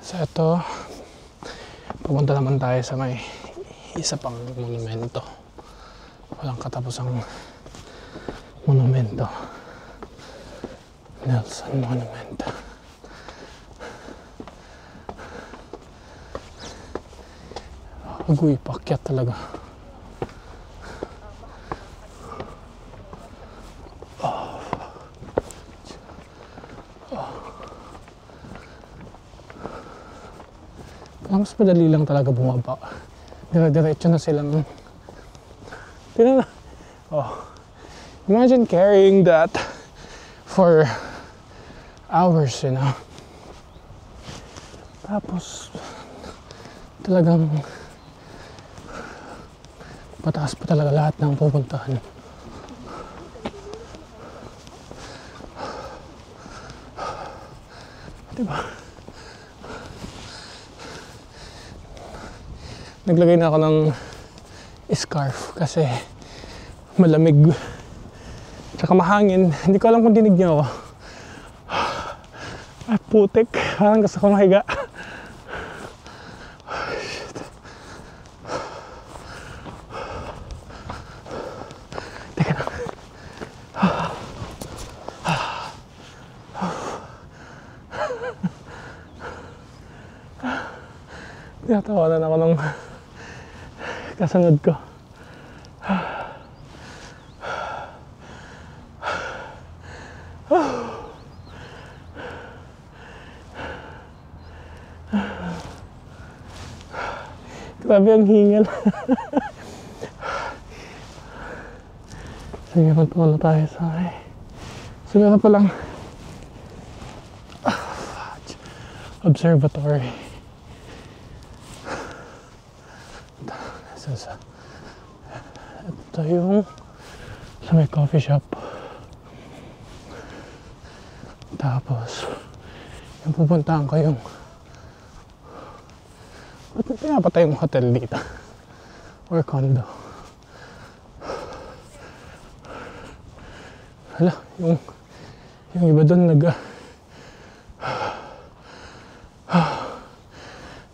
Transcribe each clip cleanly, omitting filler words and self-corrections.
So ito, pupunta naman tayo sa may isa pang monumento. Walang katapusang monumento. Nelson Monument. Agoy, paakyat talaga. Mas madali lang talaga bumaba. Dire-diretso na silang. Imagine carrying that for hours, you know. Tapos talagang pataas pa talaga lahat ng pupuntahan. Diba? Naglagay na ako ng scarf kasi malamig tsaka mahangin. Hindi ko alam kung dinig niyo ako. Ay putik, parang gusto ko mahiga. Teka lang. Tinatawanan ako ng kasunod ko. Grabe ang hingal. Sige, punta na tayo sa so meron pa lang observatory. Ito yung sa may coffee shop. Tapos yung pupuntahan ko yung ba't pinapatay yung hotel dito or condo. Hala, yung iba doon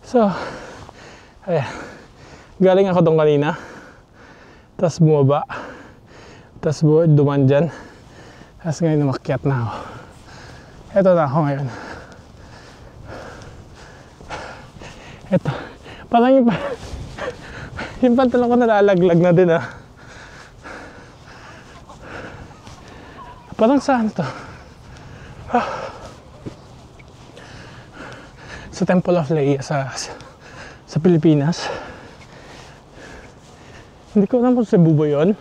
so ayan, galing ako doon kanina, tapos bumaba, tapos duman dyan, tapos ngayon umakyat na ako. Eto na ako ngayon. Eto, parang yung pantalon ko nalalaglag na din ah. Parang saan to? Sa Temple of Leia sa Pilipinas. Hindi ko alam kung Cebu ba yun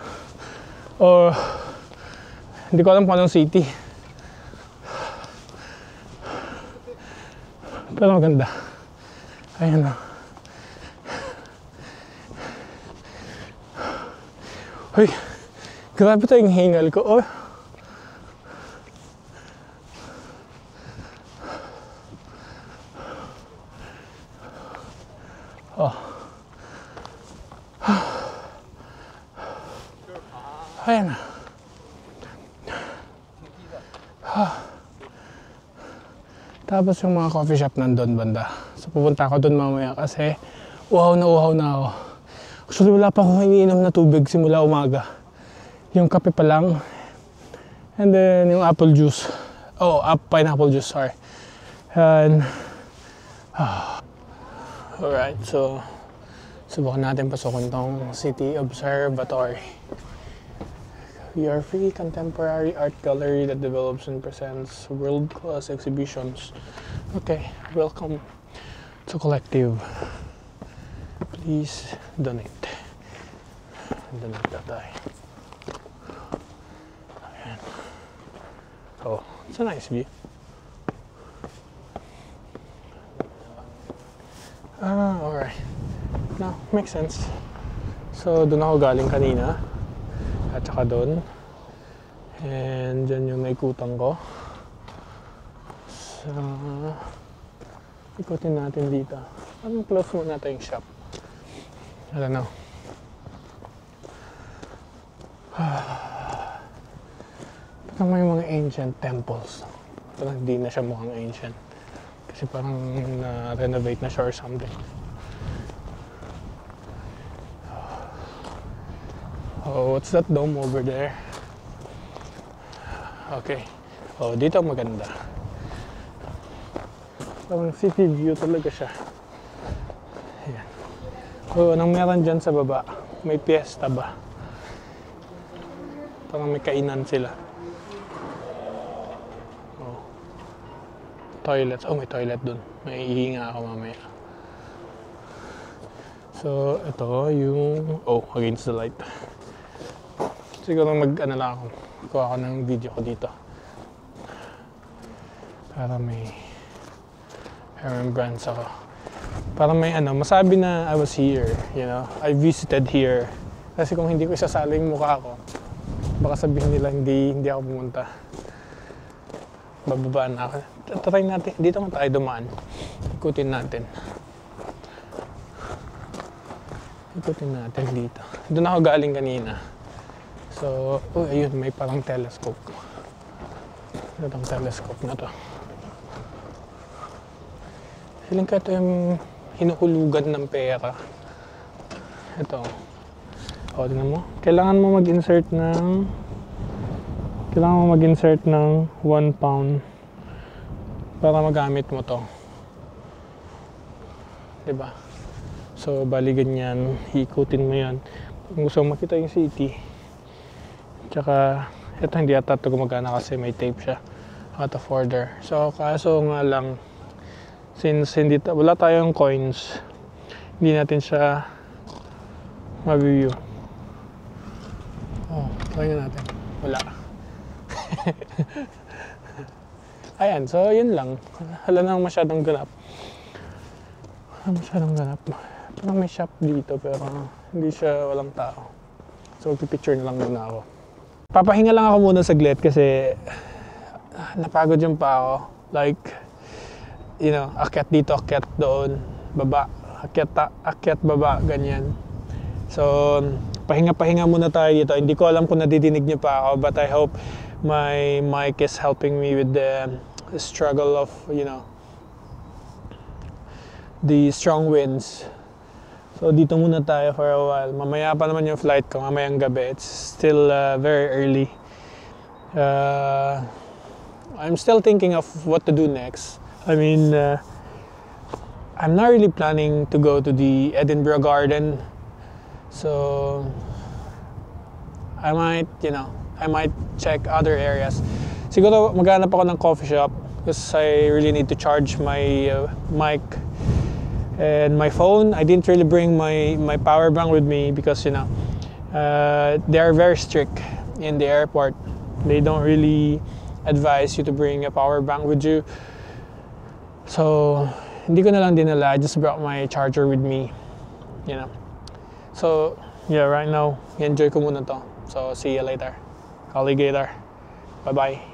o hindi ko alam kung anong city, pero maganda. Ayan o. Uy, grabe ito yung hingal ko. Oh. Oh. Ayan na. Tapos yung mga coffee shop nandun banda. So pupunta ako dun mamaya kasi uhaw na ako. Actually wala pa akong iniinom na tubig simula umaga. Yung kape pa lang. And then yung apple juice. Oh, pineapple juice, sorry. And alright, so subukan natin pasukin tong City Observatory. We are free contemporary art gallery that develops and presents world-class exhibitions. Okay, welcome to Collective. Please donate. Donate na tayo. Ayan. Oh, it's a nice view. Alright. No, makes sense. So, doon ako galing kanina. At saka doon. And dyan yung naikutan ko. So, ikutin natin dito. Parang close muna natin yung shop. I don't know. Parang may mga ancient temples. Parang hindi na siya mukhang ancient. Kasi parang na-renovate na siya or something. Oh, what's that dome over there? Okay. Oh, dito maganda. Parang city view talaga siya. Ayan. Oh, anong meron dyan sa baba? May piyesta ba? Parang may kainan sila. Oh. Toilets. Oh, may toilet dun. May ihinga ako mamaya. So, ito yung... Oh, against the light. Siguro mag-ano lang ako. Kuha ako ng video ko dito. Para may remembrance ako. Para may masabi na I was here, you know. I visited here. Kasi kung hindi ko isasali yung mukha ko, baka sabihin nila hindi ako pumunta. Bababaan na ako. Try natin. Dito nga tayo dumaan. Ikutin natin. Ikutin natin dito. Doon ako galing kanina. So, ayun, may parang telescope. Itong telescope na to. Feeling ko ito yung hinuhulugan ng pera. Ito. O, tingnan mo. Kailangan mo mag-insert ng 1 pound para magamit mo to. Diba? So, bali ganyan. Ikutin mo yan. Kung gusto mo makita yung city. Tsaka, ito hindi ata ito gumagana kasi may tape siya. Out of order. So, kaso nga lang, since wala tayong coins, hindi natin siya ma-view. Oh, try natin. Wala. Ayan, so yun lang. Wala nang masyadong ganap. Parang may shop dito pero hindi siya walang tao. So, pipicture na lang muna ako. Papahinga lang ako muna saglit kasi napagod yung pa ako. Like, you know, akyat dito, akyat doon, baba, akyat, baba, ganyan. So, pahinga muna tayo dito. Hindi ko alam kung nadidinig niyo pa ako, but I hope my mic is helping me with the struggle of, you know, the strong winds. So, dito muna tayo for a while. Mamaya pa naman yung flight ko, mamayang gabi. It's still very early. I'm still thinking of what to do next. I mean, I'm not really planning to go to the Edinburgh Garden. So, I might check other areas. Siguro maghanap ako ng coffee shop because I really need to charge my mic and my phone. I didn't really bring my power bank with me because, you know, they are very strict in the airport. They don't really advise you to bring a power bank with you. So, hindi ko na lang dinala. I just brought my charger with me, you know. So, yeah, right now, enjoy ko muna to. So, see you later. Alligator. Bye-bye.